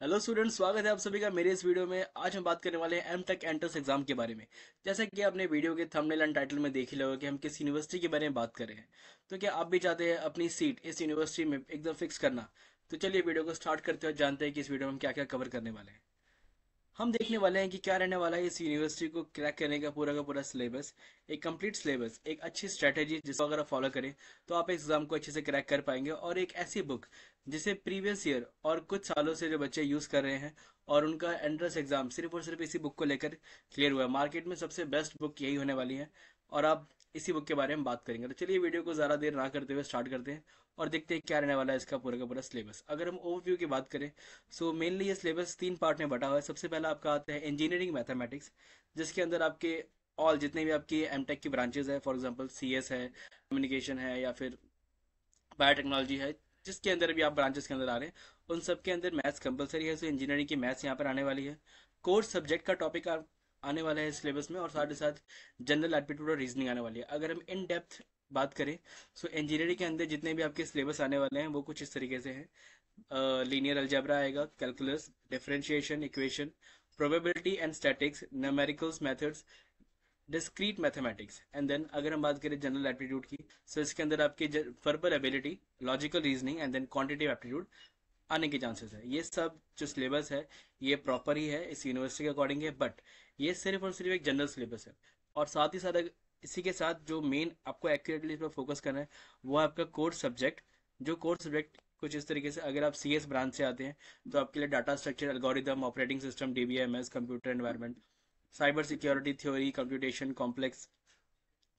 Hello students, स्वागत है आप सभी का मेरे इस वीडियो में। आज हम बात करने वाले हैं एम टेक एंट्रेंस एग्जाम के बारे में। जैसा कि आपने वीडियो के थंबनेल एंड टाइटल में देख ही लोगे कि हम किस यूनिवर्सिटी के बारे में बात कर रहे हैं। तो क्या आप भी चाहते हैं अपनी सीट इस यूनिवर्सिटी में एकदम फिक्स करना? तो चलिए वीडियो को स्टार्ट करते हैं, जानते हैं कि इस वीडियो में हम क्या क्या कवर करने वाले हैं। हम देखने वाले हैं कि क्या रहने वाला है इस यूनिवर्सिटी को क्रैक करने का पूरा सिलेबस। एक कंप्लीट सिलेबस, एक अच्छी स्ट्रेटेजी जिसको अगर आप फॉलो करें तो आप एग्जाम को अच्छे से क्रैक कर पाएंगे, और एक ऐसी बुक जिसे प्रीवियस ईयर और कुछ सालों से जो बच्चे यूज कर रहे हैं और उनका एंट्रेंस एग्जाम सिर्फ और सिर्फ इसी बुक को लेकर क्लियर हुआ है। मार्केट में सबसे बेस्ट बुक यही होने वाली है, और आप इसी बुक के बारे में बात करेंगे। तो चलिए वीडियो को ज़्यादा देर ना करते हुए स्टार्ट करते हैं और देखते हैं क्या रहने वाला है इसका पूरा का पूरा सिलेबस। अगर हम ओवरव्यू की बात करें, सो मेनली ये सिलेबस तीन पार्ट में बटा हुआ है। सबसे पहला आपका आता है इंजीनियरिंग मैथमेटिक्स, जिसके अंदर आपके ऑल जितने भी आपकी एमटेक की ब्रांचेस है, फॉर एग्जांपल सीएस है, कम्युनिकेशन है, या फिर बायोटेक्नोलॉजी है, जिसके अंदर भी आप ब्रांचेस के अंदर आ रहे हैं, उन सब के अंदर मैथ्स कंपलसरी है। सो इंजीनियरिंग की मैथ्स यहाँ पर आने वाली है। कोर सब्जेक्ट का टॉपिक आने वाला है सिलेबस में, और साथ ही साथ जनरल एप्टीट्यूड और रीजनिंग आने वाली है। अगर हम इन डेप्थ बात करें, सो इंजीनियरिंग के अंदर जितने भी आपके सिलेबस आने वाले हैं वो कुछ इस तरीके से हैं। लीनियर अलजेब्रा आएगा, calculus, differentiation, equation, probability and statics, numericals methods, discrete mathematics, and then अगर हम बात करें जनरल एप्टीट्यूड की, सो इसके अंदर आपकी verbal ability, logical reasoning and then quantitative aptitude आने के चांसेस है। ये सब जो सिलेबस है ये प्रॉपर ही है, इस यूनिवर्सिटी के अकॉर्डिंग है, बट ये सिर्फ और सिर्फ एक जनरल सिलेबस है। और साथ ही साथ इसी के साथ जो मेन आपको एक्यूरेटली इस पर फोकस करना है वो है आपका कोर सब्जेक्ट। जो कोर सब्जेक्ट कुछ इस तरीके से, अगर आप सीएस ब्रांच से आते हैं तो आपके लिए data structure, algorithm, operating system, DBMS, computer environment, cyber security theory, computation, complex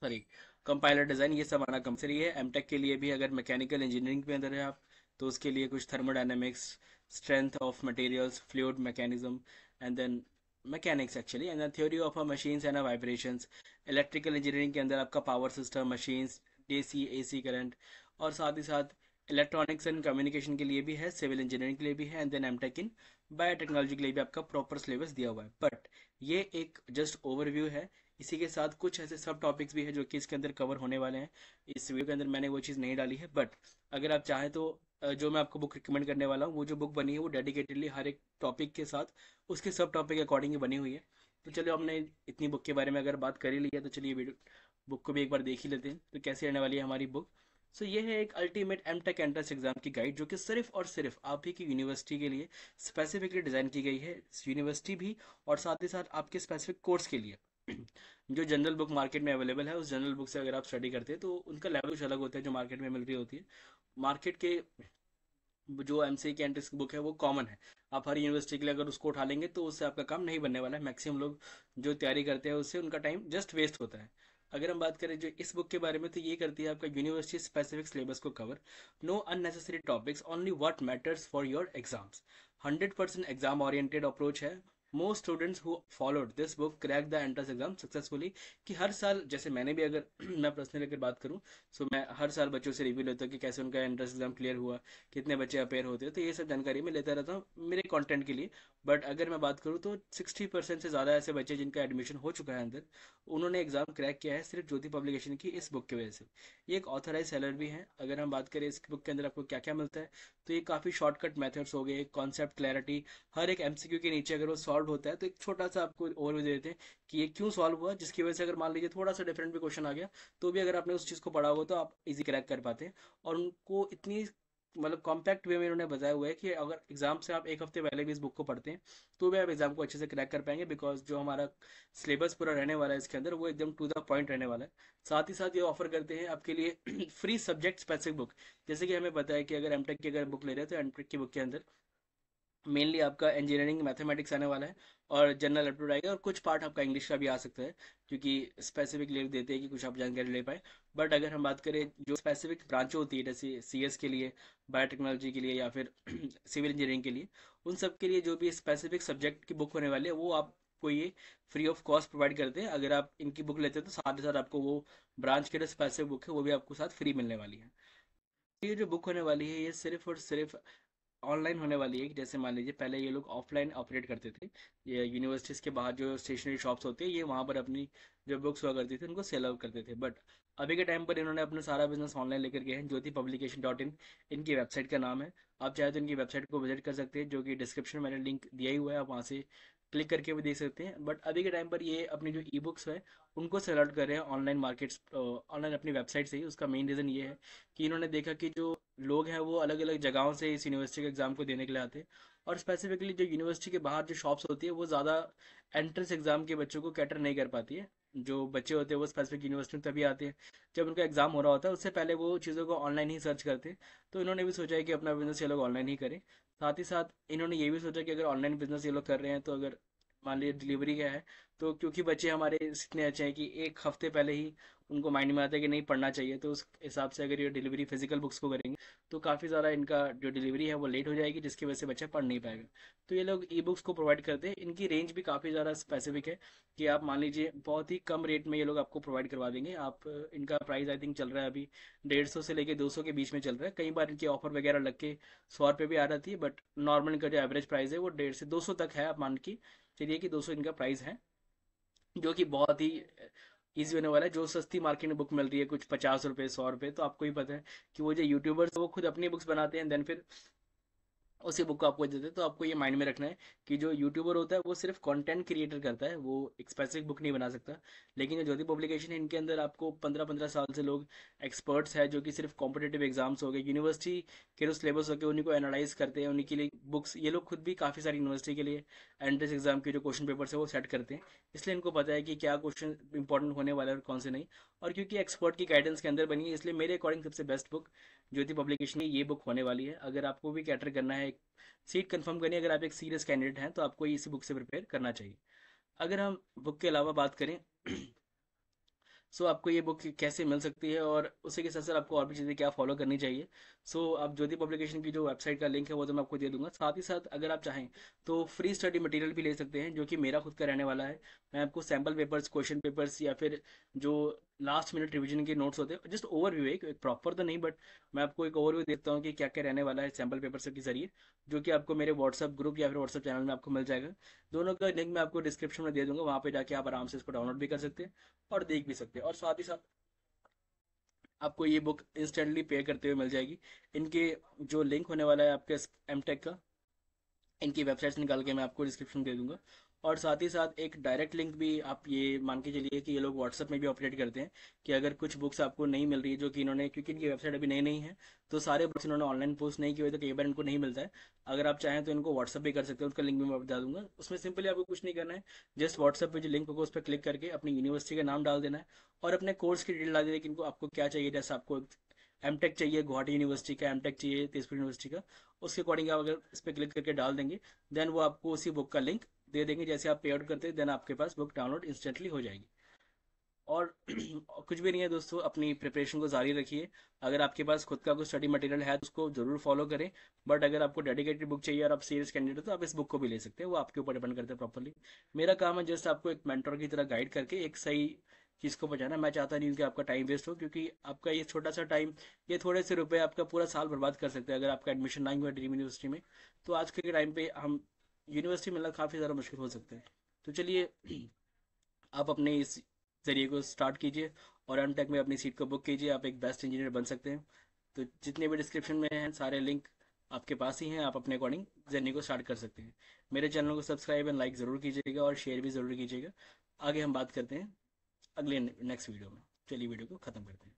sorry compiler design, ये सब आना कंपलसरी है। एमटेक के लिए भी अगर मैकेनिकल इंजीनियरिंग के अंदर है आप, तो उसके लिए कुछ thermodynamics, strength of materials, fluid mechanism, and then mechanics actually, and then theory of a machines and vibrations. Electrical engineering के अंदर आपका power system, machines, DC AC current, और साथ ही साथ इलेक्ट्रॉनिक्स एंड कम्युनिकेशन के लिए भी है, सिविल इंजीनियरिंग के लिए भी है, and then MTech in biotechnology के लिए भी आपका प्रॉपर सिलेबस दिया हुआ है। बट ये एक जस्ट ओवरव्यू है। इसी के साथ कुछ ऐसे सब टॉपिक्स भी है जो कि इसके अंदर कवर होने वाले हैं। इस वीडियो के अंदर मैंने वो चीज़ नहीं डाली है, बट अगर आप चाहें तो जो मैं आपको बुक रिकमेंड करने वाला हूँ, वो जो बुक बनी है वो डेडिकेटेडली हर एक टॉपिक के साथ उसके सब टॉपिक के अकॉर्डिंग ही बनी हुई है। तो चलिए, हमने इतनी बुक के बारे में अगर बात कर ही ली है तो चलिए वीडियो बुक को भी एक बार देख ही लेते हैं तो कैसी रहने वाली है हमारी बुक। सो ये है एक ultimate M Tech entrance exam की गाइड, जो कि सिर्फ और सिर्फ आप ही की यूनिवर्सिटी के लिए स्पेसिफिकली डिज़ाइन की गई है। यूनिवर्सिटी भी और साथ ही साथ आपके स्पेसिफिक कोर्स के लिए। जो जनरल बुक मार्केट में अवेलेबल है, उस जनरल बुक से अगर आप स्टडी करते हैं तो उनका लेवल कुछ अलग होता है जो मार्केट में मिल रही होती है। मार्केट के जो एमसीए की एंट्रेंस बुक है वो कॉमन है। आप हर यूनिवर्सिटी के लिए अगर उसको उठा लेंगे तो उससे आपका काम नहीं बनने वाला है। मैक्सिमम लोग जो तैयारी करते हैं उससे उनका टाइम जस्ट वेस्ट होता है। अगर हम बात करें जो इस बुक के बारे में, तो ये करती है आपका यूनिवर्सिटी स्पेसिफिक सिलेबस को cover. No unnecessary topics, only what matters for your exams. 100% exam oriented approach है। Most students who followed this book crack the entrance exam successfully. कि हर साल, जैसे मैंने भी अगर मैं पर्सनली अगर बात करूं, सो मैं हर साल बच्चों से रिव्यू लेता हूँ कि कैसे उनका एंट्रेंस एग्जाम क्लियर हुआ, कितने बच्चे अपेयर होते हैं, तो ये सब जानकारी मैं लेता रहता हूँ मेरे कंटेंट के लिए। बट अगर मैं बात करूँ तो 60% से ज़्यादा ऐसे बच्चे जिनका एडमिशन हो चुका है अंदर, उन्होंने एग्जाम क्रैक किया है सिर्फ ज्योति पब्लिकेशन की इस बुक की वजह से। ये एक ऑथराइज सेलर भी है। अगर हम बात करें इस बुक के अंदर आपको क्या क्या मिलता है, तो ये काफ़ी शॉर्टकट मेथड्स हो गए, कॉन्सेप्ट क्लैरिटी। हर एक एमसीक्यू के नीचे अगर वो सॉल्व होता है तो एक छोटा सा आपको ओवरव्यू दे देते हैं कि ये क्यों सॉल्व हुआ, जिसकी वजह से अगर मान लीजिए थोड़ा सा डिफरेंट भी क्वेश्चन आ गया, तो भी अगर आपने उस चीज़ को पढ़ा होगा तो आप इजी क्रैक कर पाते हैं। और उनको इतनी मतलब कॉम्पैक्ट वे में इन्होंने बताया हुआ है कि अगर एग्जाम से आप एक हफ्ते पहले भी इस बुक को पढ़ते हैं तो भी आप एग्जाम को अच्छे से क्रैक कर पाएंगे, बिकॉज जो हमारा सिलेबस पूरा रहने वाला है इसके अंदर वो एकदम टू द पॉइंट रहने वाला है। साथ ही साथ ये ऑफर करते हैं आपके लिए फ्री सब्जेक्ट स्पेसिफिक बुक। जैसे कि हमें पता है कि अगर एमटेक की अगर बुक ले रहे हैं तो एमटेक की बुक के अंदर मेनली आपका इंजीनियरिंग मैथमेटिक्स आने वाला है, और जनरल एप्टीट्यूड आएगा, और कुछ पार्ट आपका इंग्लिश का भी आ सकता है, क्योंकि स्पेसिफिक लिख देते हैं कि कुछ आप जानकारी ले पाए। बट अगर हम बात करें जो स्पेसिफिक ब्रांच होती है, जैसे सीएस के लिए, बायोटेक्नोलॉजी के लिए, या फिर सिविल इंजीनियरिंग के लिए, उन सब के लिए जो भी स्पेसिफिक सब्जेक्ट की बुक होने वाली है वो आपको ये फ्री ऑफ कॉस्ट प्रोवाइड करते हैं। अगर आप इनकी बुक लेते हैं तो साथ ही साथ आपको वो ब्रांच के जो स्पेसिफिक बुक है वो भी आपको साथ फ्री मिलने वाली है। ये जो बुक होने वाली है ये सिर्फ और सिर्फ ऑनलाइन होने वाली है कि जैसे मान लीजिए पहले ये लोग ऑफलाइन ऑपरेट करते थे। ये यूनिवर्सिटीज़ के बाहर जो स्टेशनरी शॉप्स होती है ये वहाँ पर अपनी जो बुक्स हुआ करती थी उनको सेल आउट करते थे, बट अभी के टाइम पर इन्होंने अपना सारा बिजनेस ऑनलाइन लेकर गए हैं। ज्योति पब्लिकेशन डॉट इन इनकी वेबसाइट का नाम है। आप चाहे तो इनकी वेबसाइट को विजिट कर सकते हैं, जो कि डिस्क्रिप्शन में मैंने लिंक दिया ही हुआ है, आप वहाँ से क्लिक करके भी देख सकते हैं। बट अभी के टाइम पर ये अपनी जो ई बुक्स है उनको सेल आउट कर रहे हैं ऑनलाइन मार्केट्स, ऑनलाइन अपनी वेबसाइट से ही। उसका मेन रीज़न ये है कि इन्होंने देखा कि जो लोग हैं वो अलग अलग जगहों से इस यूनिवर्सिटी के एग्ज़ाम को देने के लिए आते हैं, और स्पेसिफिकली जो यूनिवर्सिटी के बाहर जो शॉप्स होती है वो ज़्यादा एंट्रेंस एग्ज़ाम के बच्चों को कैटर नहीं कर पाती है। जो बच्चे होते हैं वो स्पेसिफिक यूनिवर्सिटी में तभी आते हैं जब उनका एग्ज़ाम हो रहा होता है, उससे पहले वो चीज़ों को ऑनलाइन ही सर्च करते हैं। तो इन्होंने भी सोचा है कि अपना बिजनेस ये लोग ऑनलाइन ही करें। साथ ही साथ इन्होंने ये भी सोचा कि अगर ऑनलाइन बिजनेस ये लोग कर रहे हैं तो अगर मान लीजिए डिलीवरी का है, तो क्योंकि बच्चे हमारे इतने अच्छे हैं कि एक हफ्ते पहले ही उनको माइंड में आता है कि नहीं पढ़ना चाहिए, तो उस हिसाब से अगर ये डिलीवरी फिजिकल बुक्स को करेंगे तो काफ़ी ज़्यादा इनका जो डिलीवरी है वो लेट हो जाएगी, जिसकी वजह से बच्चा पढ़ नहीं पाएगा। तो ये लोग ई बुक्स को प्रोवाइड करते हैं। इनकी रेंज भी काफ़ी ज़्यादा स्पेसिफिक है कि आप मान लीजिए बहुत ही कम रेट में ये लोग आपको प्रोवाइड करवा देंगे। आप इनका प्राइस आई थिंक चल रहा है अभी 150 से लेके 200 के बीच में चल रहा है। कई बार इनकी ऑफर वगैरह लग के 100 रुपये भी आ जाती है, बट नॉर्मल इनका जो एवरेज प्राइस है वो 150 से 200 तक है। आप मान के चलिए कि 200 इनका प्राइस है, जो कि बहुत ही ईजी होने वाला है। जो सस्ती मार्केट में बुक मिल रही है कुछ 50 रुपये 100 रुपये, तो आपको ही पता है कि वो जो यूट्यूबर्स वो खुद अपनी बुक्स बनाते हैं, देन फिर उसी बुक को आपको देते हैं। तो आपको ये माइंड में रखना है कि जो यूट्यूबर होता है वो सिर्फ कंटेंट क्रिएटर करता है, वो एक स्पेसिफिक बुक नहीं बना सकता। लेकिन जो ज्योति पब्लिकेशन है इनके अंदर आपको 15-15 साल से लोग एक्सपर्ट्स हैं जो कि सिर्फ कॉम्पिटेटिव एग्जाम्स हो गए, यूनिवर्सिटी के जो सिलेबस हो गए उन्हीं को एनालाइज करते हैं, उन्हीं के लिए बुक्स ये लोग खुद भी काफ़ी सारी यूनिवर्सिटी के लिए एंट्रेंस एग्जाम के जो क्वेश्चन पेपर्स है वो सेट करते हैं। इसलिए इनको पता है कि क्या क्वेश्चन इंपॉर्टेंट होने वाला है और कौन से नहीं। और क्योंकि एक्सपर्ट की गाइडेंस के अंदर बनी है, इसलिए मेरे अकॉर्डिंग सबसे बेस्ट बुक ज्योति पब्लिकेशन की ये बुक होने वाली है। अगर आपको भी कैटर करना है, सीट कंफर्म करनी है, अगर आप एक सीरियस कैंडिडेट हैं तो आपको इसी बुक से प्रिपेयर करना चाहिए। अगर हम बुक के अलावा बात करें सो आपको ये बुक कैसे मिल सकती है और उसी के साथ साथ आपको और भी चीज़ें क्या फॉलो करनी चाहिए। सो आप ज्योति पब्लिकेशन की जो वेबसाइट का लिंक है वो तो मैं आपको दे दूंगा। साथ ही साथ अगर आप चाहें तो फ्री स्टडी मटेरियल भी ले सकते हैं, जो कि मेरा खुद का रहने वाला है। मैं आपको सैम्पल पेपर्स, क्वेश्चन पेपर्स या फिर जो लास्ट मिनट रिविजन के नोट्स होते हैं, जस्ट ओवरव्यू, एक प्रॉपर तो नहीं बट मैं आपको एक ओवरव्यू देता हूँ कि क्या क्या रहने वाला है सैम्पल पेपर्स के जरिए, जो कि आपको मेरे व्हाट्सअप ग्रुप या फिर व्हाट्सअप चैनल में आपको मिल जाएगा। दोनों का लिंक मैं आपको डिस्क्रिप्शन में दे दूंगा, वहाँ पे जाके आप आराम से इसको डाउनलोड भी कर सकते हैं और देख भी सकते हैं। और साथ ही साथ आपको ये बुक इंस्टेंटली पे करते हुए मिल जाएगी। इनके जो लिंक होने वाला है आपके एमटेक का, इनकी वेबसाइट निकाल के मैं आपको डिस्क्रिप्शन दे दूंगा। और साथ ही साथ एक डायरेक्ट लिंक भी आप ये मान के चलिए कि ये लोग व्हाट्सअप में भी ऑपरेट करते हैं कि अगर कुछ बुक्स आपको नहीं मिल रही है, जो कि इन्होंने, क्योंकि इनकी वेबसाइट अभी नई नहीं है तो सारे बुक्स इन्होंने ऑनलाइन पोस्ट नहीं किए हुए, तो कई बार इनको नहीं मिलता है। अगर आप चाहें तो इनको व्हाट्सअप भी कर सकते हैं, उसका लिंक भी मैं बता दूंगा। उसमें सिंपली आपको कुछ नहीं करना है, जस्ट व्हाट्सअप पे जो लिंक होगा उस पर क्लिक करके अपनी यूनिवर्सिटी का नाम डाल देना है और अपने कोर्स की डिटेल डाल देना है कि इनको आपको क्या चाहिए। जैसे आपको एमटेक चाहिए गुवाहाटी यूनिवर्सिटी का, एमटेक चाहिए तेजपुर यूनिवर्सिटी का, उसके अकॉर्डिंग आप अगर इस पर क्लिक करके डाल देंगे देन वो आपको उसी बुक का लिंक दे देंगे। जैसे आप पे आउट करते हैं देन आपके पास बुक डाउनलोड इंस्टेंटली हो जाएगी। और कुछ भी नहीं है दोस्तों, अपनी प्रिपरेशन को जारी रखिए। अगर आपके पास खुद का कुछ स्टडी मटेरियल है तो उसको जरूर फॉलो करें, बट अगर आपको डेडिकेटेड बुक चाहिए और आप सीरियस कैंडिडेट हो तो आप इस बुक को भी ले सकते हैं, वो आपके ऊपर डिपेंड करता है प्रॉपरली। मेरा काम है जस्ट आपको एक मेंटर की तरह गाइड करके एक सही चीज़ को पहुंचाना। मैं चाहता नहीं हूँ कि आपका टाइम वेस्ट हो, क्योंकि आपका ये छोटा सा टाइम, ये थोड़े से रुपए आपका पूरा साल बर्बाद कर सकते हैं अगर आपका एडमिशन नहीं हुआ ड्रीम यूनिवर्सिटी में। तो आज के टाइम पे हम यूनिवर्सिटी मिलना काफ़ी ज़्यादा मुश्किल हो सकता है। तो चलिए आप अपने इस जरिए को स्टार्ट कीजिए और एमटेक में अपनी सीट को बुक कीजिए, आप एक बेस्ट इंजीनियर बन सकते हैं। तो जितने भी डिस्क्रिप्शन में हैं सारे लिंक आपके पास ही हैं, आप अपने अकॉर्डिंग जर्नी को स्टार्ट कर सकते हैं। मेरे चैनल को सब्सक्राइब एंड लाइक ज़रूर कीजिएगा और शेयर भी ज़रूर कीजिएगा। आगे हम बात करते हैं अगले नेक्स्ट वीडियो में। चलिए वीडियो को ख़त्म करते हैं।